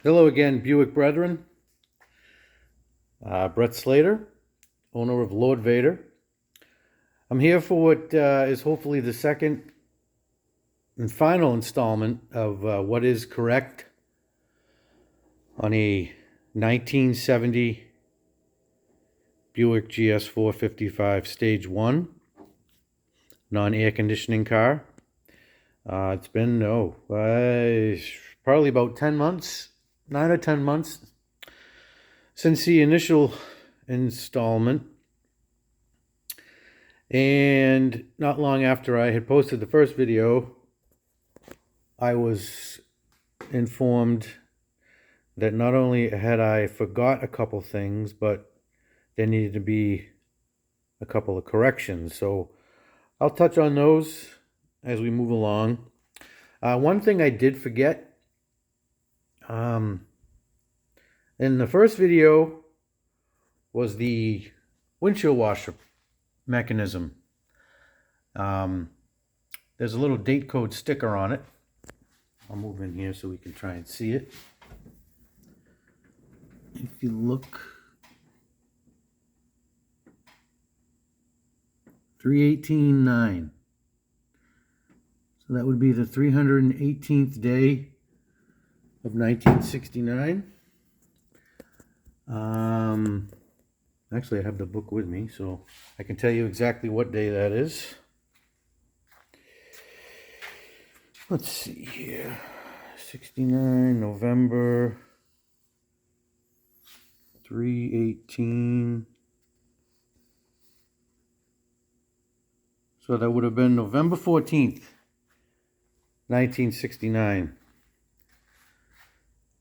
Hello again, Buick brethren. Brett Slater, owner of Lord Vader. I'm here for what is hopefully the second and final installment of what is correct on a 1970 Buick GS 455 Stage 1 non-air conditioning car. It's been, probably about 10 months, 9 or 10 months since the initial installment. And not long after I had posted the first video, I was informed that not only had I forgot a couple things, but there needed to be a couple of corrections. So I'll touch on those as we move along. One thing I did forget, in the first video was the windshield washer mechanism. There's a little date code sticker on it. I'll move in here so we can try and see it. If you look, 318.9. So that would be the 318th day of 1969. Actually, I have the book with me, so I can tell you exactly what day that is. Let's see here. 69, November, 318. So that would have been November 14th, 1969.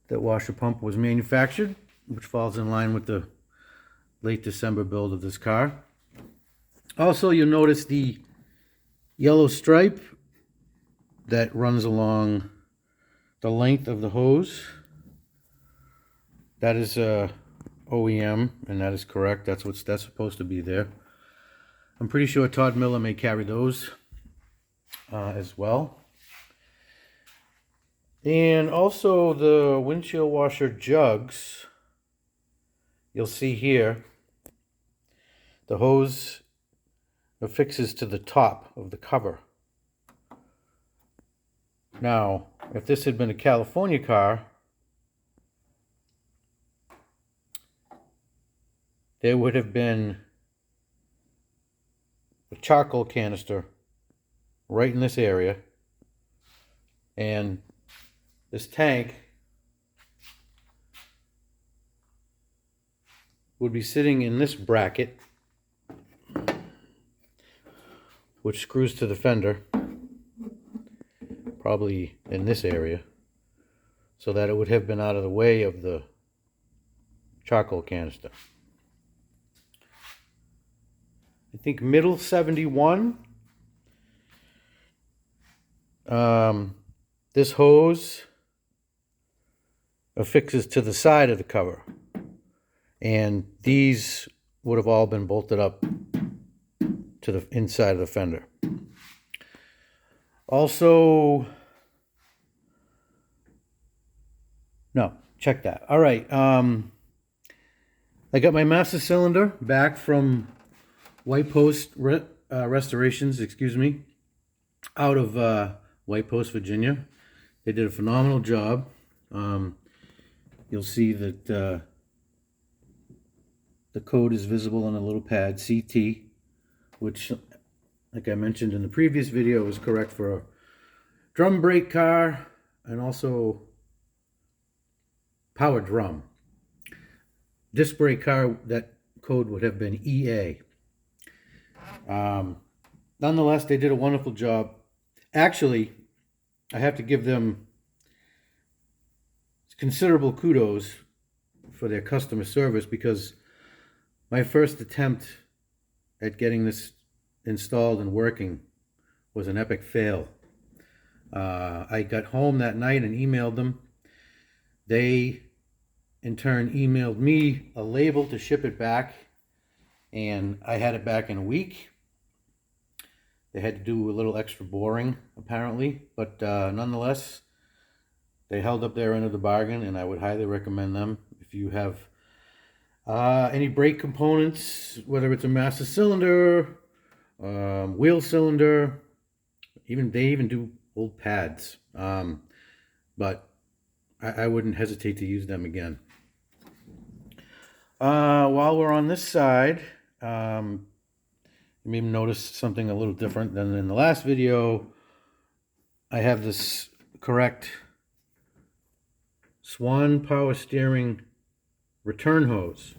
That washer pump was manufactured, which falls in line with the late December build of this car. Also, you'll notice the yellow stripe that runs along the length of the hose. That is OEM, and that is correct. That's supposed to be there. I'm pretty sure Todd Miller may carry those as well. And also the windshield washer jugs, you'll see here, the hose affixes to the top of the cover. Now, if this had been a California car, there would have been a charcoal canister right in this area, and this tank would be sitting in this bracket, which screws to the fender, probably in this area, so that it would have been out of the way of the charcoal canister. I think middle 71. This hose affixes to the side of the cover, and these would have all been bolted up to the inside of the fender. Also, no, check that. All right, I got my master cylinder back from White Post Restorations, out of White Post, Virginia. They did a phenomenal job. You'll see that the code is visible on a little pad, CT, which, like I mentioned in the previous video, is correct for a drum brake car and also power drum. Disc brake car, that code would have been EA. Nonetheless, they did a wonderful job. Actually, I have to give them considerable kudos for their customer service, because my first attempt at getting this installed and working was an epic fail. I got home that night and emailed them. They, in turn, emailed me a label to ship it back, and I had it back in a week. They had to do a little extra boring, apparently, but nonetheless, They held up their end of the bargain, and I would highly recommend them. If you have any brake components, whether it's a master cylinder, wheel cylinder, they even do old pads. But I wouldn't hesitate to use them again. While we're on this side, you may notice something a little different than in the last video. I have this correct Swan power steering return hose,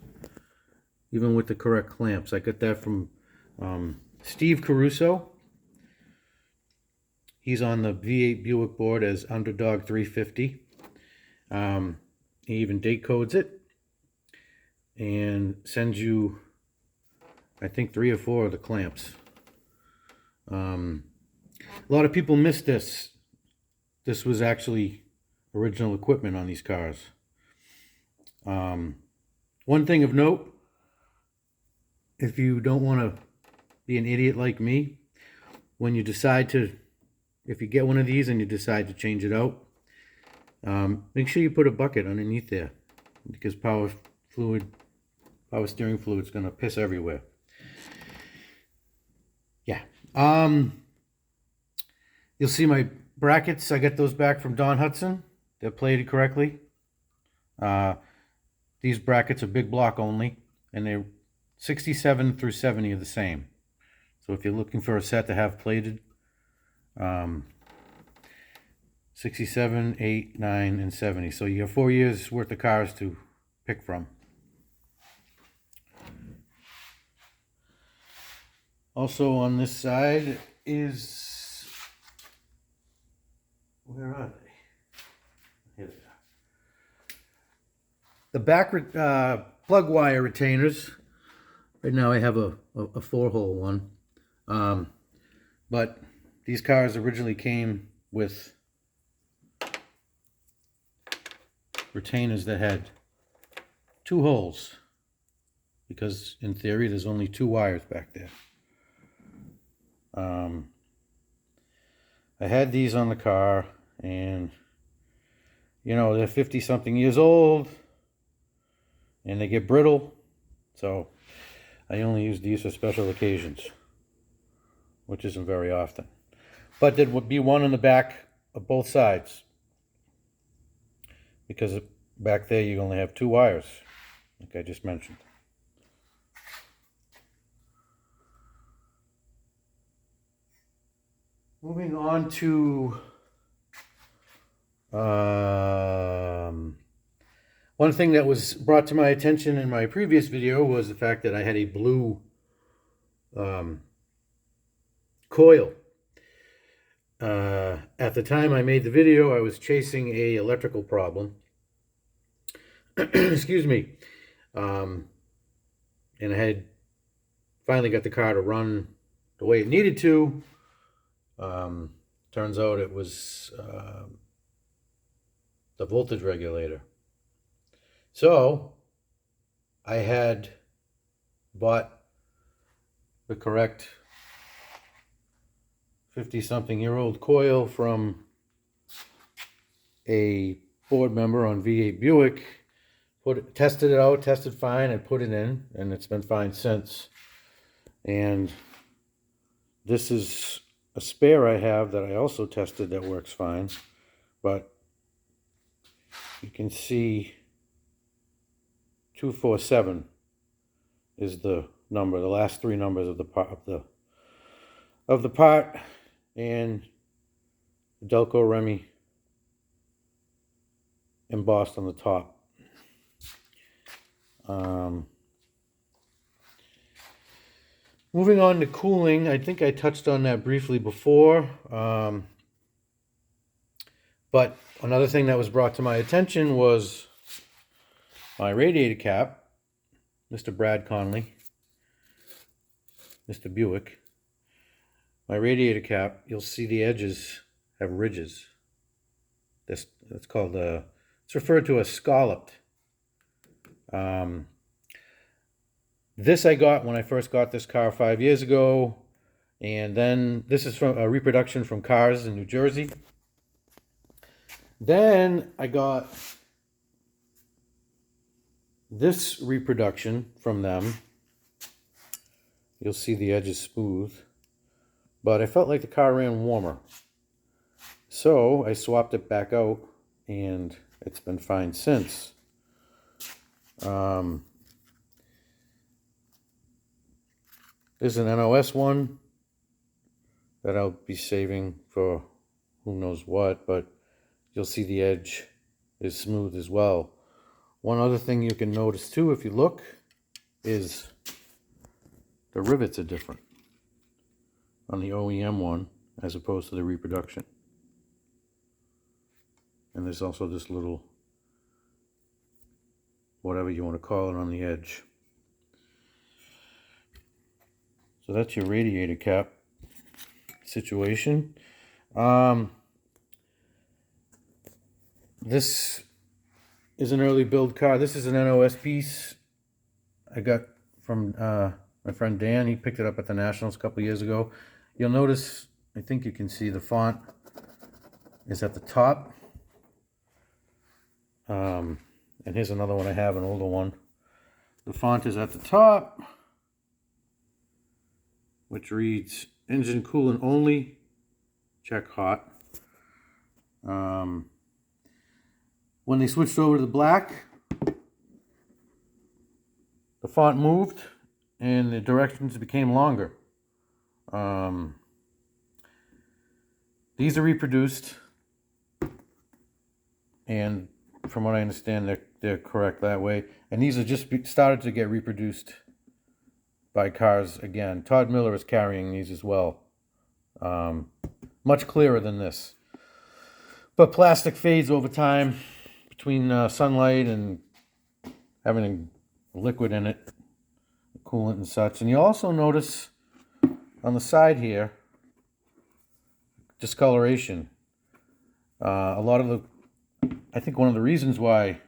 even with the correct clamps. I got that from Steve Caruso. He's on the V8 Buick board as Underdog 350. He even date codes it and sends you, I think, 3 or 4 of the clamps. A lot of people miss this. This was actually original equipment on these cars. One thing of note, if you don't want to be an idiot like me, when you decide to, if you get one of these and you decide to change it out, make sure you put a bucket underneath there, because power steering fluid is going to piss everywhere. Yeah. You'll see my brackets. I got those back from Don Hudson. They're plated correctly. These brackets are big block only, and they're 67 through 70 are the same. So if you're looking for a set to have plated, 67, 8, 9, and 70. So you have 4 years worth of cars to pick from. Also on this side is, where are they? Here they are. The back plug wire retainers. Right now I have a 4-hole one. But these cars originally came with retainers that had 2 holes, because in theory there's only 2 wires back there. I had these on the car, and you know, they're 50-something years old and they get brittle, so I only use these for special occasions, which isn't very often. But there would be one in the back of both sides, because back there you only have 2 wires, like I just mentioned. Moving on to one thing that was brought to my attention in my previous video was the fact that I had a blue coil. At the time I made the video, I was chasing a electrical problem. Excuse me. And I had finally got the car to run the way it needed to. Turns out it was the voltage regulator. So I had bought the correct 50-something-year-old coil from a board member on V8 Buick. Tested it out, tested fine, and put it in, and it's been fine since. And this is a spare I have that I also tested that works fine, but you can see 247 is the number, the last 3 numbers of the part, and Delco Remy embossed on the top. Moving on to cooling, I think I touched on that briefly before, but another thing that was brought to my attention was my radiator cap. Mr. Brad Conley, Mr. Buick. My radiator cap, you'll see the edges have ridges. That's called it's referred to as scalloped. This I got when I first got this car 5 years ago, and then this is from a reproduction from Cars in New Jersey. Then I got this reproduction from them. You'll see the edge is smooth, but I felt like the car ran warmer. So I swapped it back out, and it's been fine since. There's an NOS one that I'll be saving for who knows what, but you'll see the edge is smooth as well. One other thing you can notice too, if you look, is the rivets are different on the OEM one as opposed to the reproduction. And there's also this little, whatever you want to call it, on the edge. So that's your radiator cap situation. This is an early build car. This is an NOS piece I got from my friend Dan. He picked it up at the Nationals a couple years ago. You'll notice, I think you can see the font is at the top. And here's another one I have, an older one. The font is at the top, which reads engine coolant only, check hot. When they switched over to the black, the font moved and the directions became longer. These are reproduced, and from what I understand, they're correct that way. And these are just started to get reproduced by cars again. Todd Miller is carrying these as well. Much clearer than this. But plastic fades over time between sunlight and having a liquid in it, coolant and such. And you also notice on the side here, discoloration. A lot of the, I think one of the reasons why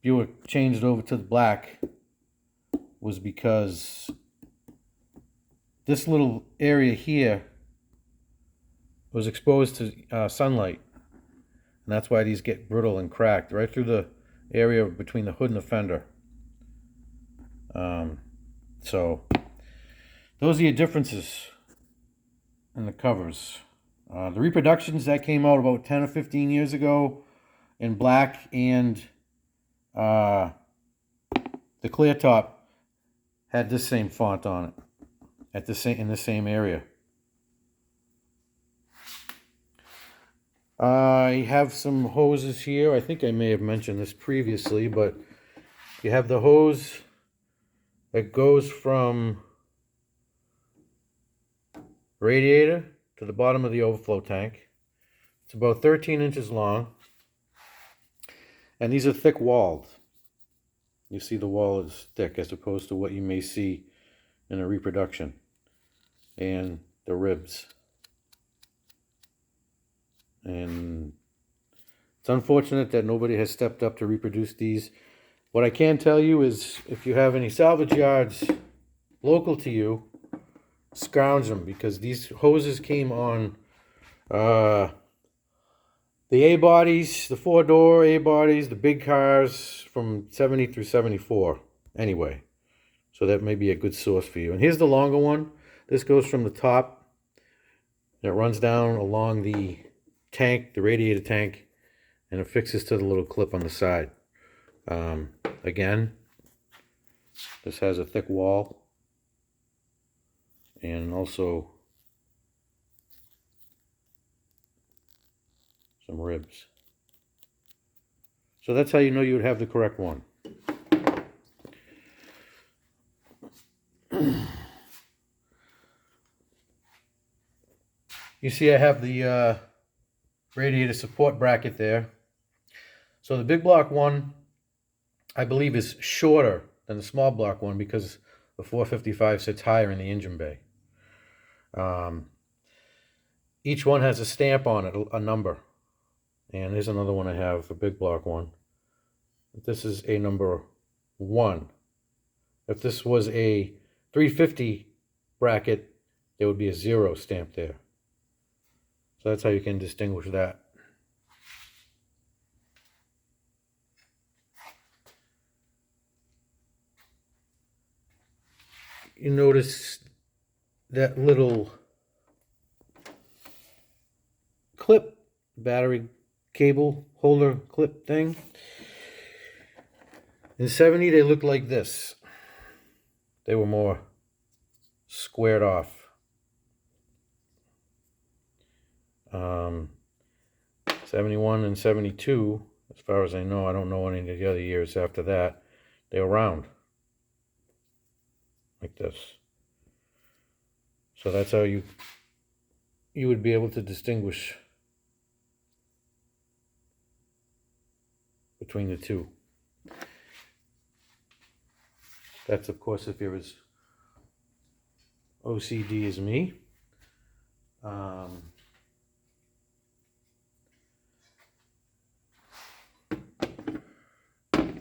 Buick changed over to the black was because this little area here was exposed to sunlight, and that's why these get brittle and cracked right through the area between the hood and the fender. So those are your differences in the covers. The reproductions that came out about 10 or 15 years ago in black, and the clear top had this same font on it at the same, in the same area. I have some hoses here. I think I may have mentioned this previously, but you have the hose that goes from radiator to the bottom of the overflow tank. It's about 13 inches long, and these are thick walled. You see the wall is thick as opposed to what you may see in a reproduction. And the ribs. And it's unfortunate that nobody has stepped up to reproduce these. What I can tell you is, if you have any salvage yards local to you, scrounge them, because these hoses came on the A-bodies, the 4-door A-bodies, the big cars from 70 through 74 anyway. So that may be a good source for you. And here's the longer one. This goes from the top, and it runs down along the tank, the radiator tank, and it fixes to the little clip on the side. Again, this has a thick wall and also some ribs. So that's how you know you would have the correct one. You see I have the radiator support bracket there. So the big block one, I believe, is shorter than the small block one because the 455 sits higher in the engine bay. Each one has a stamp on it, a number. And here's another one I have, a big block one. This is a number 1. If this was a 350 bracket, there would be a 0 stamp there. So that's how you can distinguish that. you notice that little clip, battery cable holder clip thing. In 70, they looked like this. They were more squared off. 71 and 72, as far as I know, I don't know any of the other years after that, they were round. Like this. So that's how you would be able to distinguish between the two. That's, of course, if you're as OCD as me.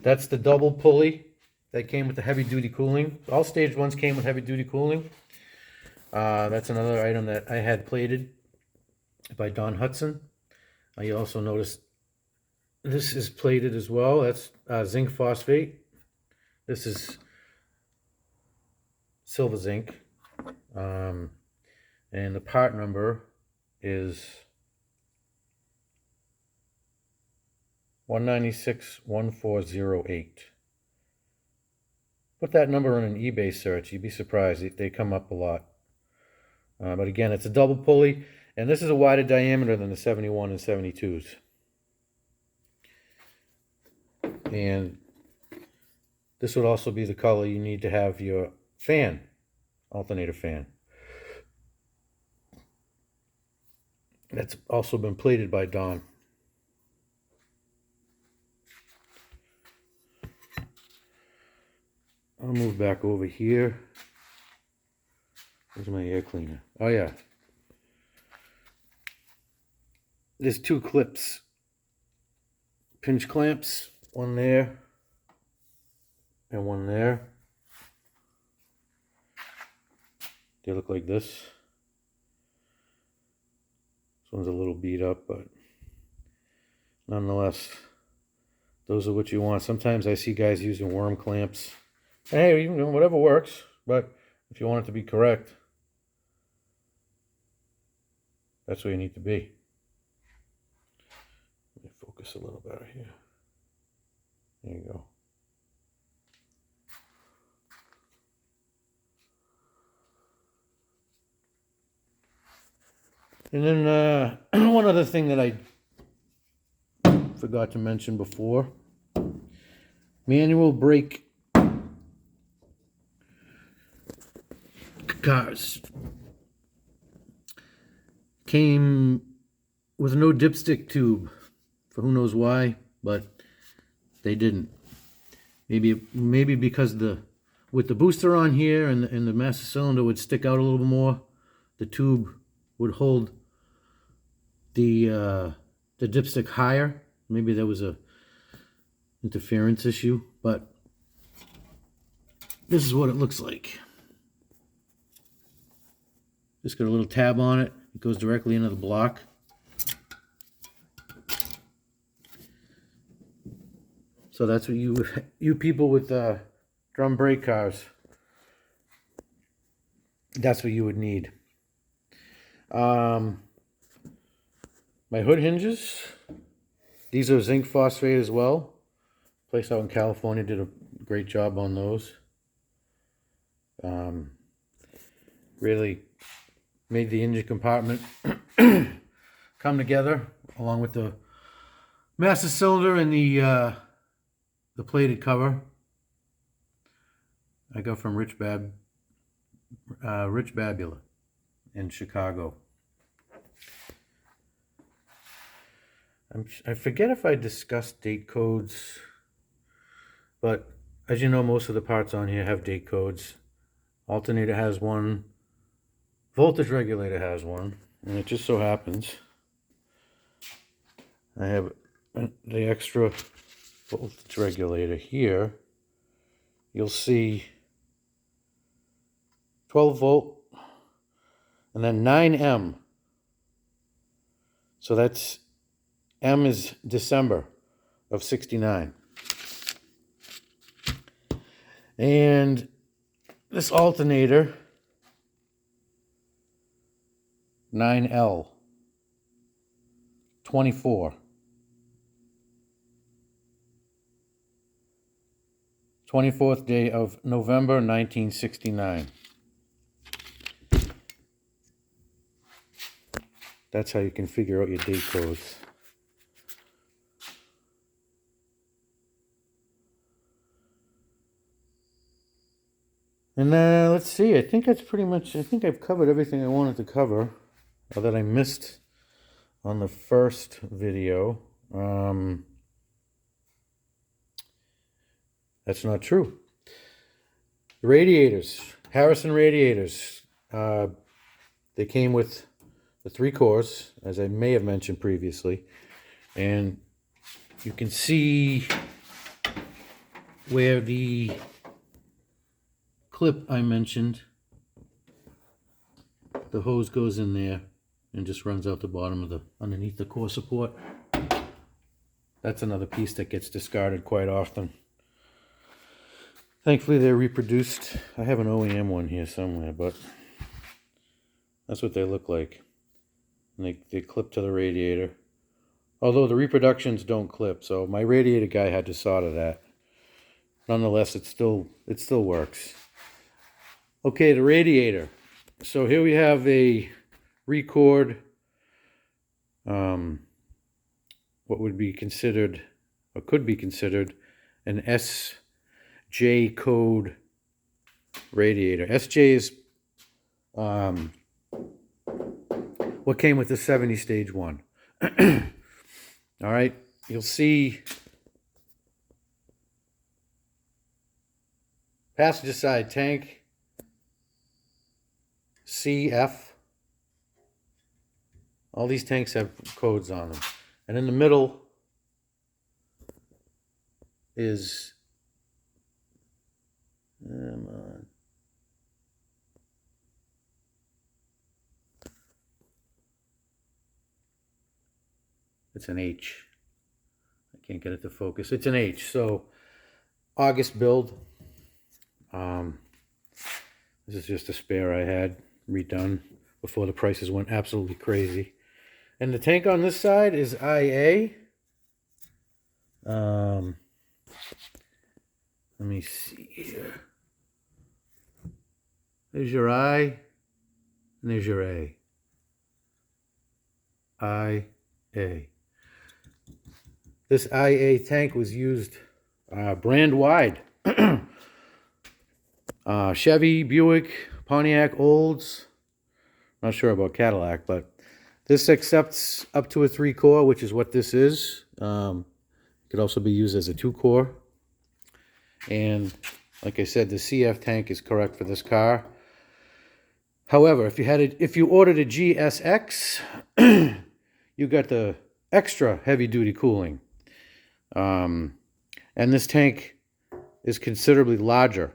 That's the double pulley that came with the heavy-duty cooling. All stage ones came with heavy-duty cooling. That's another item that I had plated by Don Hudson. You also notice this is plated as well. That's zinc phosphate. This is silver zinc. And the part number is 1961408. Put that number in an eBay search. You'd be surprised. They come up a lot. But again, it's a double pulley, and this is a wider diameter than the 71 and 72s. And this would also be the color you need to have your fan, alternator fan. That's also been plated by Don. I'll move back over here. Where's my air cleaner? Oh yeah. There's two clips. Pinch clamps. One there. And one there. They look like this. This one's a little beat up, but nonetheless, those are what you want. Sometimes I see guys using worm clamps. Hey, whatever works, but if you want it to be correct, that's where you need to be. Let me focus a little better here. There you go. And then one other thing that I forgot to mention before. Manual brake cars came with no dipstick tube, for who knows why, but they didn't. Maybe because with the booster on here and the master cylinder would stick out a little bit more, the tube would hold the dipstick higher. Maybe there was a interference issue, but this is what it looks like. Just got a little tab on it. It goes directly into the block. So that's what you people with drum brake cars, that's what you would need. My hood hinges, these are zinc phosphate as well. Place out in California did a great job on those. Really made the engine compartment come together, along with the master cylinder and the plated cover. I got from Rich Babula in Chicago. I forget if I discussed date codes, but as you know, most of the parts on here have date codes. Alternator has one. Voltage regulator has one. And it just so happens I have the extra voltage regulator here. You'll see 12 volt and then 9M. So that's M is December of 69. And this alternator, 9L 24. 24th day of November 1969. That's how you can figure out your date codes. And let's see, I think that's pretty much, I think I've covered everything I wanted to cover, or that I missed on the first video. That's not true. The radiators, Harrison radiators, they came with the 3 cores, as I may have mentioned previously, and you can see where the clip I mentioned, the hose goes in there and just runs out the bottom of the, underneath the core support. That's another piece that gets discarded quite often. Thankfully they're reproduced. I have an OEM one here somewhere, but that's what they look like. And they clip to the radiator. Although the reproductions don't clip, so my radiator guy had to solder that. Nonetheless, it still works. Okay, the radiator. So here we have a record, what would be considered, or could be considered, an SJ code radiator. SJ is what came with the 70 stage one. All right, you'll see passenger side tank CF. All these tanks have codes on them. And in the middle is, it's an H. I can't get it to focus. It's an H. So August build. This is just a spare I had redone before the prices went absolutely crazy. And the tank on this side is IA. Let me see here. There's your I, and there's your A. IA. This IA tank was used brand wide. Chevy, Buick, Pontiac, Olds. Not sure about Cadillac, but this accepts up to a 3 core, which is what this is. It could also be used as a 2 core. And like I said, the CF tank is correct for this car. However, if you ordered a GSX, you got the extra heavy duty cooling. And this tank is considerably larger.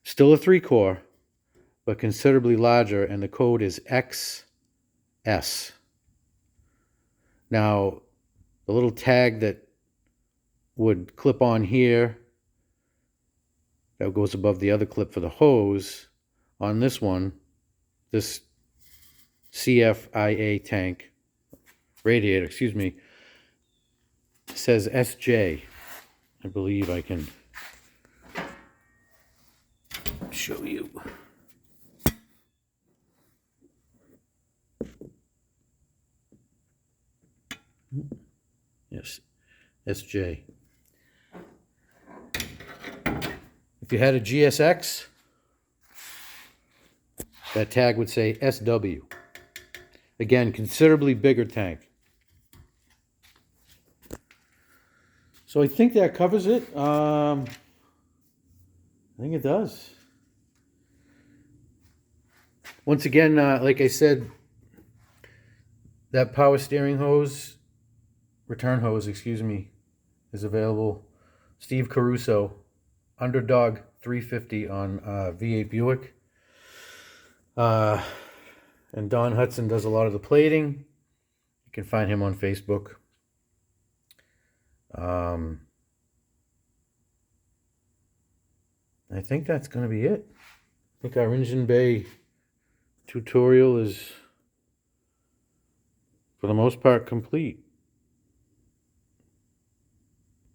Still a 3 core, but considerably larger, and the code is XS. Now, the little tag that would clip on here, that goes above the other clip for the hose, on this one, this CFIA tank, radiator, excuse me, says SJ. I believe I can show you. Yes, SJ. If you had a GSX, that tag would say SW. Again, considerably bigger tank. So I think that covers it. I think it does. Once again, like I said, that power steering hose, return hose, excuse me, is available. Steve Caruso, Underdog 350 on V8 Buick. And Don Hudson does a lot of the plating. You can find him on Facebook. I think that's going to be it. I think our engine bay tutorial is, for the most part, complete.